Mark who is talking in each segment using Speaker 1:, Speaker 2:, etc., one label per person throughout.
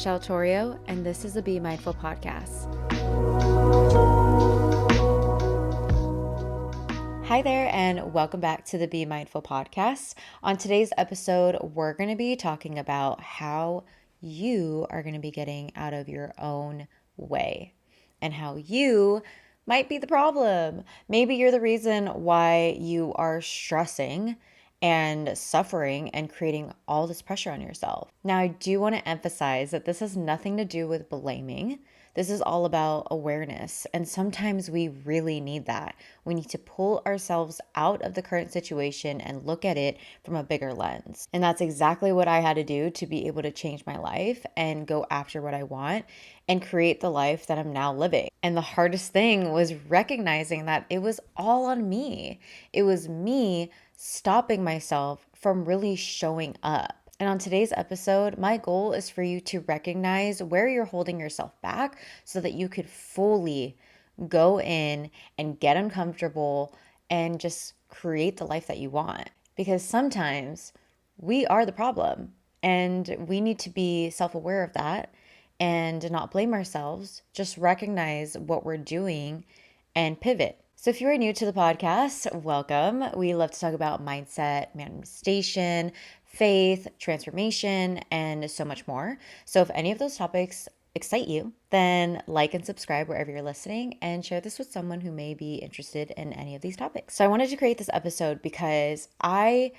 Speaker 1: Michelle Torrio, and this is the Be Mindful podcast. Hi there, and welcome back to the Be Mindful podcast. On today's episode, we're going to be talking about how you are going to be getting out of your own way and how you might be the problem. Maybe you're the reason why you are stressing and suffering and creating all this pressure on yourself. Now, I do want to emphasize that this has nothing to do with blaming. This is all about awareness. And sometimes we really need that. We need to pull ourselves out of the current situation and look at it from a bigger lens. And that's exactly what I had to do to be able to change my life and go after what I want and create the life that I'm now living. And the hardest thing was recognizing that it was all on me. It was me stopping myself from really showing up. And on today's episode, my goal is for you to recognize where you're holding yourself back so that you could fully go in and get uncomfortable and just create the life that you want. Because sometimes we are the problem and we need to be self-aware of that and not blame ourselves, just recognize what we're doing and pivot. So if you are new to the podcast, welcome. We love to talk about mindset, manifestation, faith, transformation, and so much more. So if any of those topics excite you, then like and subscribe wherever you're listening and share this with someone who may be interested in any of these topics. So I wanted to create this episode because I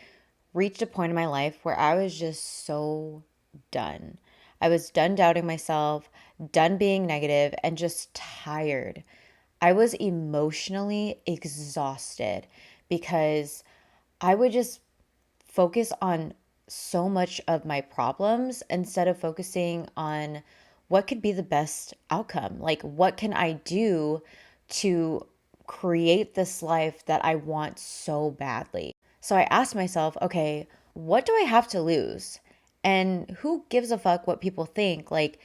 Speaker 1: reached a point in my life where I was just so done. I was done doubting myself, done being negative, and just tired. I was emotionally exhausted because I would just focus on so much of my problems instead of focusing on what could be the best outcome. Like, what can I do to create this life that I want so badly? So I asked myself, okay, what do I have to lose? And who gives a fuck what people think? Like,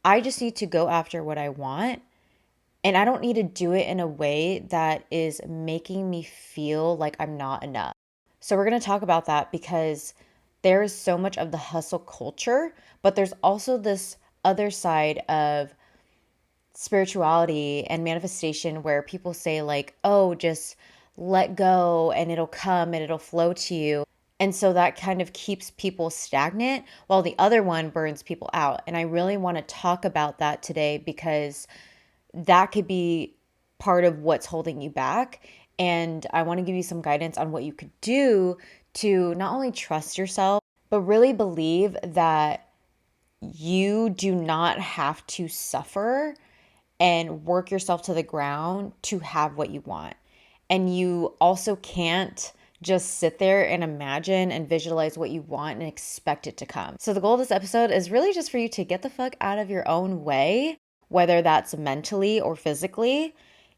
Speaker 1: I just need to go after what I want. And I don't need to do it in a way that is making me feel like I'm not enough. So we're going to talk about that because there is so much of the hustle culture, but there's also this other side of spirituality and manifestation where people say like, oh, just let go and it'll come and it'll flow to you. And so that kind of keeps people stagnant while the other one burns people out. And I really want to talk about that today because that could be part of what's holding you back. And I want to give you some guidance on what you could do to not only trust yourself, but really believe that you do not have to suffer and work yourself to the ground to have what you want. And you also can't just sit there and imagine and visualize what you want and expect it to come. So the goal of this episode is really just for you to get the fuck out of your own way, whether that's mentally or physically,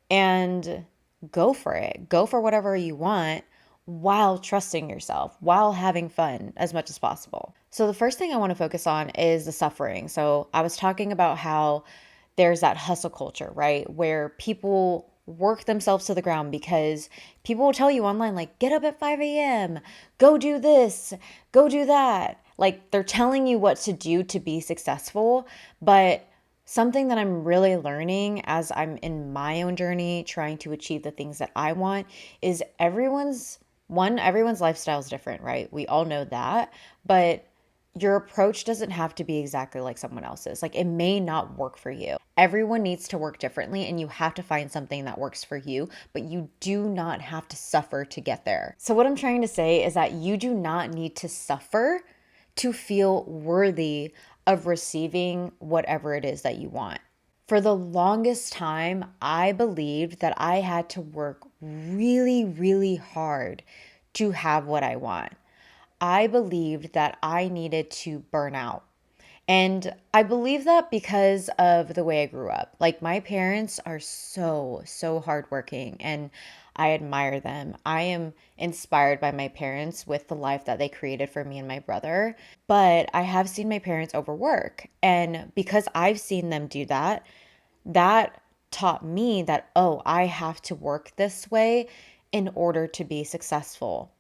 Speaker 1: and go for it. Go for whatever you want while trusting yourself, while having fun as much as possible. So the first thing I want to focus on is the suffering. So I was talking about how there's that hustle culture, right? Where people work themselves to the ground because people will tell you online, like, get up at 5 a.m., go do this, go do that. Like, they're telling you what to do to be successful. But something that I'm really learning as I'm in my own journey, trying to achieve the things that I want, is everyone's lifestyle is different, right? We all know that. But your approach doesn't have to be exactly like someone else's. Like, it may not work for you. Everyone needs to work differently, and you have to find something that works for you, but you do not have to suffer to get there. So what I'm trying to say is that you do not need to suffer to feel worthy of receiving whatever it is that you want. For the longest time, I believed that I had to work really, really hard to have what I want. I believed that I needed to burn out. And I believe that because of the way I grew up. Like, my parents are so hardworking and I admire them. I am inspired by my parents with the life that they created for me and my brother. But I have seen my parents overwork. And because I've seen them do that, that taught me that, oh, I have to work this way in order to be successful.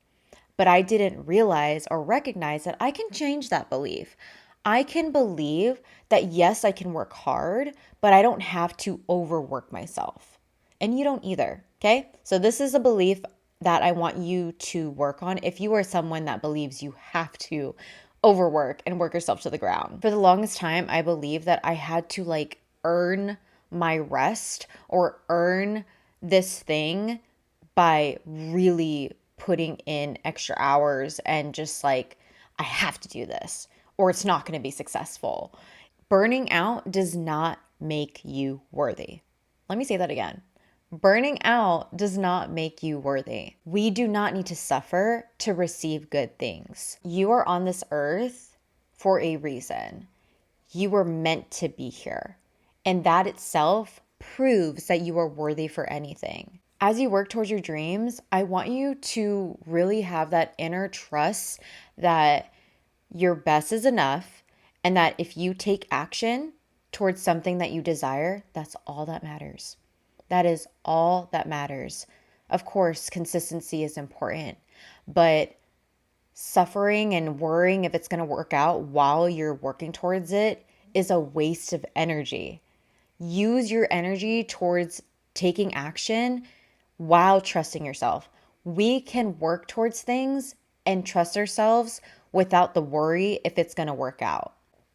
Speaker 1: But I didn't realize or recognize that I can change that belief. I can believe that yes, I can work hard, but I don't have to overwork myself. And you don't either. Okay. So this is a belief that I want you to work on if you are someone that believes you have to overwork and work yourself to the ground. For the longest time, I believed that I had to like earn my rest or earn this thing by really putting in extra hours and just like, I have to do this or it's not going to be successful. Burning out does not make you worthy. Let me say that again. Burning out does not make you worthy. We do not need to suffer to receive good things. You are on this earth for a reason. You were meant to be here. And that itself proves that you are worthy for anything. As you work towards your dreams, I want you to really have that inner trust that your best is enough and that if you take action towards something that you desire, that's all that matters. That is all that matters. Of course, consistency is important, but suffering and worrying if it's going to work out while you're working towards it is a waste of energy. Use your energy towards taking action while trusting yourself. We can work towards things and trust ourselves without the worry if it's going to work out.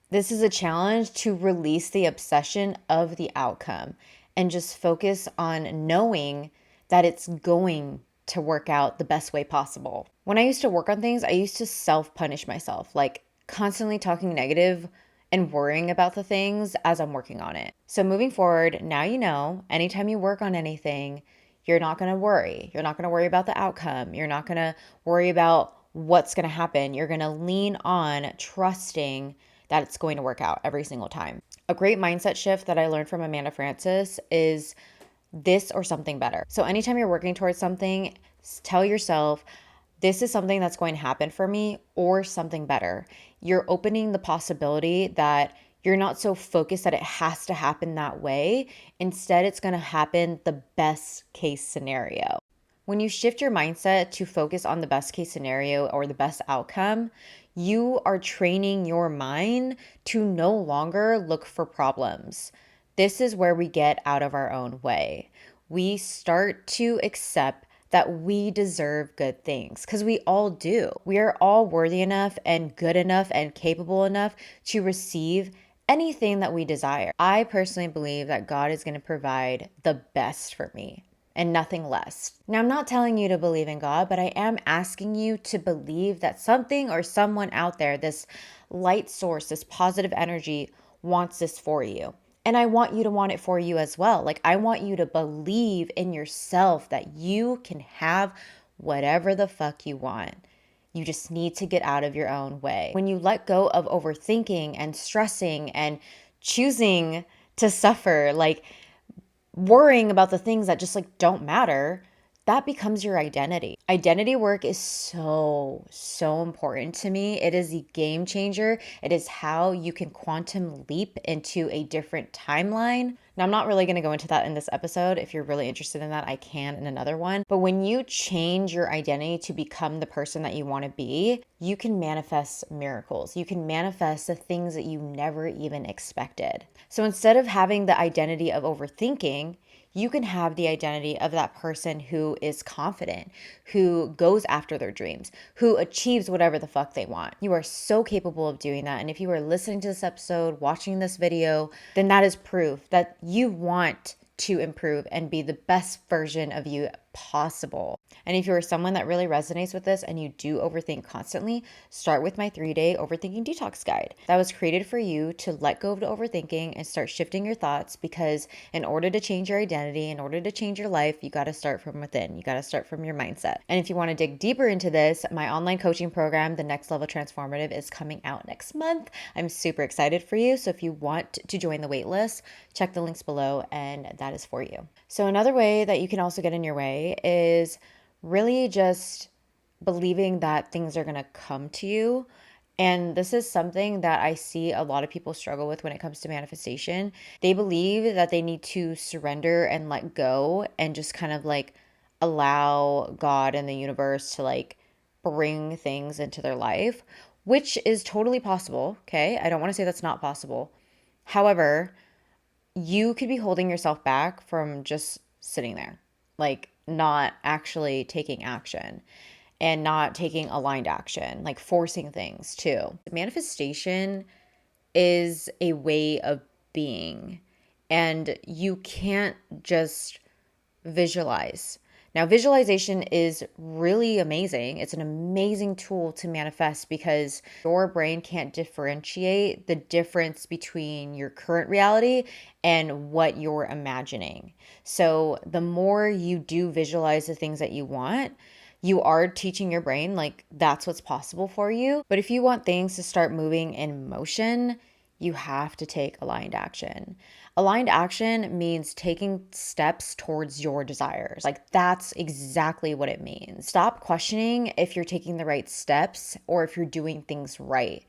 Speaker 1: This is a challenge to release the obsession of the outcome and just focus on knowing that it's going to work out the best way possible. When I used to work on things, I used to self-punish myself, like constantly talking negative and worrying about the things as I'm working on it. So moving forward, now you know, anytime you work on anything, you're not going to worry. You're not going to worry about the outcome. You're not going to worry about what's going to happen. You're going to lean on trusting that it's going to work out every single time. A great mindset shift that I learned from Amanda Francis is this or something better. So anytime you're working towards something, tell yourself, this is something that's going to happen for me or something better. You're opening the possibility that you're not so focused that it has to happen that way. Instead, it's going to happen the best case scenario. When you shift your mindset to focus on the best case scenario or the best outcome, you are training your mind to no longer look for problems. This is where we get out of our own way. We start to accept that we deserve good things because we all do. We are all worthy enough and good enough and capable enough to receive anything that we desire. I personally believe that God is going to provide the best for me and nothing less. Now, I'm not telling you to believe in God, but I am asking you to believe that something or someone out there, this light source, this positive energy, wants this for you. And I want you to want it for you as well. Like, I want you to believe in yourself that you can have whatever the fuck you want. You just need to get out of your own way. When you let go of overthinking and stressing and choosing to suffer, like worrying about the things that just like don't matter, that becomes your identity. Identity work is so important to me. It is a game changer. It is how you can quantum leap into a different timeline. Now, I'm not really going to go into that in this episode. If you're really interested in that, I can in another one. But when you change your identity to become the person that you want to be, you can manifest miracles. You can manifest the things that you never even expected. So instead of having the identity of overthinking, you can have the identity of that person who is confident, who goes after their dreams, who achieves whatever the fuck they want. You are so capable of doing that. And if you are listening to this episode, watching this video, then that is proof that you want to improve and be the best version of you possible. And if you're someone that really resonates with this and you do overthink constantly, start with my 3-day overthinking detox guide. That was created for you to let go of the overthinking and start shifting your thoughts, because in order to change your identity, in order to change your life, you got to start from within. You got to start from your mindset. And if you want to dig deeper into this, my online coaching program, The Next Level Transformative, is coming out next month. I'm super excited for you. So if you want to join the waitlist, check the links below and that is for you. So another way that you can also get in your way is really just believing that things are going to come to you. And this is something that I see a lot of people struggle with when it comes to manifestation. They believe that they need to surrender and let go and just kind of like allow God and the universe to like bring things into their life, which is totally possible. Okay. I don't want to say that's not possible. However, you could be holding yourself back from just sitting there, like not actually taking action and not taking aligned action, like forcing things too. Manifestation is a way of being, and you can't just visualize. Now, visualization is really amazing. It's an amazing tool to manifest because your brain can't differentiate the difference between your current reality and what you're imagining. So, the more you do visualize the things that you want, you are teaching your brain like that's what's possible for you. But if you want things to start moving in motion, you have to take aligned action. Aligned action means taking steps towards your desires. Like that's exactly what it means. Stop questioning if you're taking the right steps or if you're doing things right.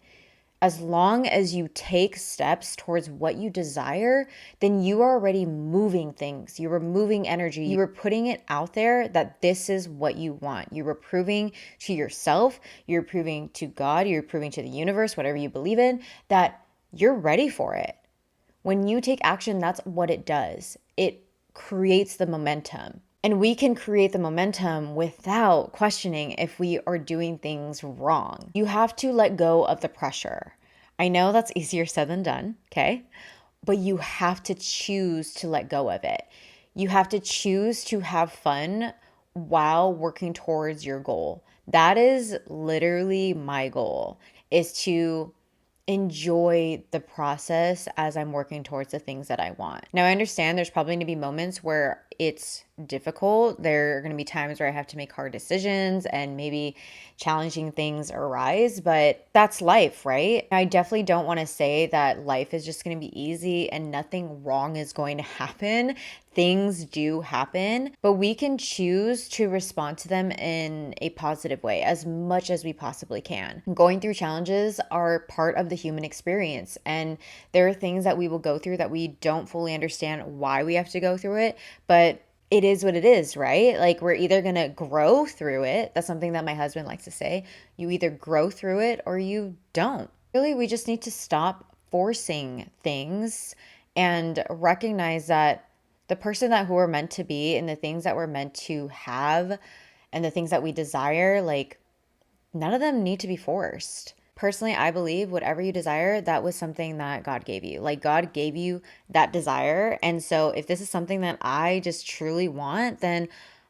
Speaker 1: As long as you take steps towards what you desire, then you are already moving things. You are moving energy. You are putting it out there that this is what you want. You are proving to yourself, you're proving to God, you're proving to the universe, whatever you believe in, that you're ready for it. When you take action, that's what it does. It creates the momentum. And we can create the momentum without questioning if we are doing things wrong. You have to let go of the pressure. I know that's easier said than done, okay? But you have to choose to let go of it. You have to choose to have fun while working towards your goal. That is literally my goal, is to enjoy the process as I'm working towards the things that I want. Now, I understand there's probably going to be moments where it's difficult. There are going to be times where I have to make hard decisions and maybe challenging things arise, but that's life, right? I definitely don't want to say that life is just going to be easy and nothing wrong is going to happen. Things do happen, but we can choose to respond to them in a positive way as much as we possibly can. Going through challenges are part of the human experience, and there are things that we will go through that we don't fully understand why we have to go through it, but it is what it is, right? Like we're either going to grow through it. That's something that my husband likes to say. You either grow through it or you don't. Really, we just need to stop forcing things and recognize that the person that who we're meant to be and the things that we're meant to have and the things that we desire, like none of them need to be forced. Personally, I believe whatever you desire, that was something that God gave you. Like God gave you that desire. And so if this is something that I just truly want, then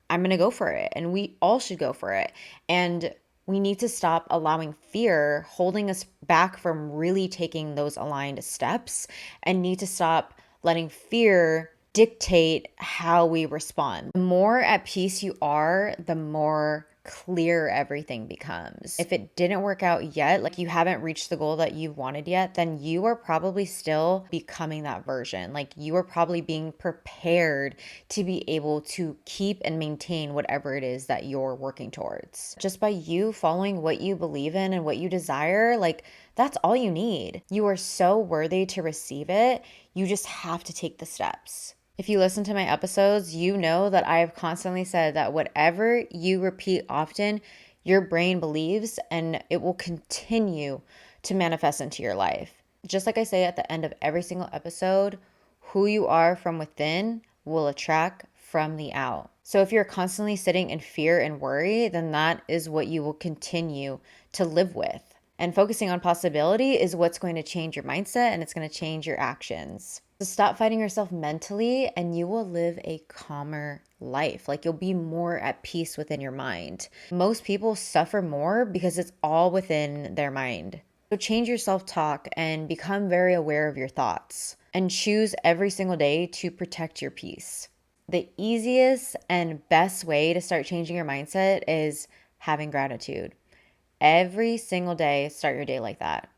Speaker 1: I'm going to go for it. And we all should go for it. And we need to stop allowing fear holding us back from really taking those aligned steps and need to stop letting fear dictate how we respond. The more at peace you are, the more clear everything becomes. If it didn't work out yet, like you haven't reached the goal that you wanted yet, then you are probably still becoming that version. Like you are probably being prepared to be able to keep and maintain whatever it is that you're working towards. Just by you following what you believe in and what you desire, like that's all you need. You are so worthy to receive it. You just have to take the steps. If you listen to my episodes, you know that I have constantly said that whatever you repeat often, your brain believes and it will continue to manifest into your life. Just like I say at the end of every single episode, who you are from within will attract from the out. So if you're constantly sitting in fear and worry, then that is what you will continue to live with. And focusing on possibility is what's going to change your mindset and it's going to change your actions. So stop fighting yourself mentally and you will live a calmer life. Like you'll be more at peace within your mind. Most people suffer more because it's all within their mind. So change your self-talk and become very aware of your thoughts and choose every single day to protect your peace. The easiest and best way to start changing your mindset is having gratitude. Every single day, start your day like that.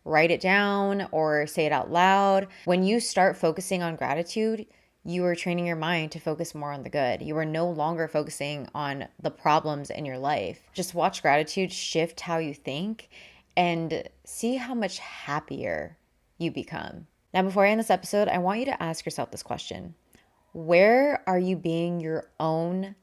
Speaker 1: Write it down or say it out loud. When you start focusing on gratitude, you are training your mind to focus more on the good. You are no longer focusing on the problems in your life. Just watch gratitude shift how you think and see how much happier you become. Now, before I end this episode, I want you to ask yourself this question. Where are you being your own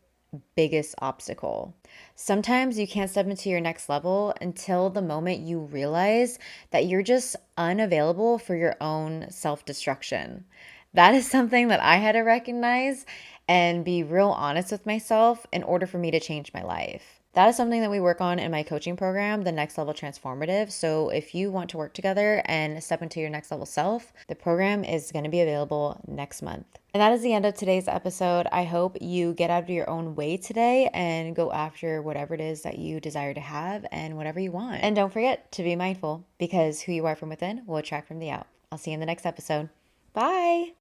Speaker 1: biggest obstacle. Sometimes you can't step into your next level until the moment you realize that you're just unavailable for your own self destruction. That is something that I had to recognize and be real honest with myself in order for me to change my life. That is something that we work on in my coaching program, the Next Level Transformative. So if you want to work together and step into your next level self, the program is going to be available next month. And that is the end of today's episode. I hope you get out of your own way today and go after whatever it is that you desire to have and whatever you want. And don't forget to be mindful, because who you are from within will attract from the out. I'll see you in the next episode. Bye.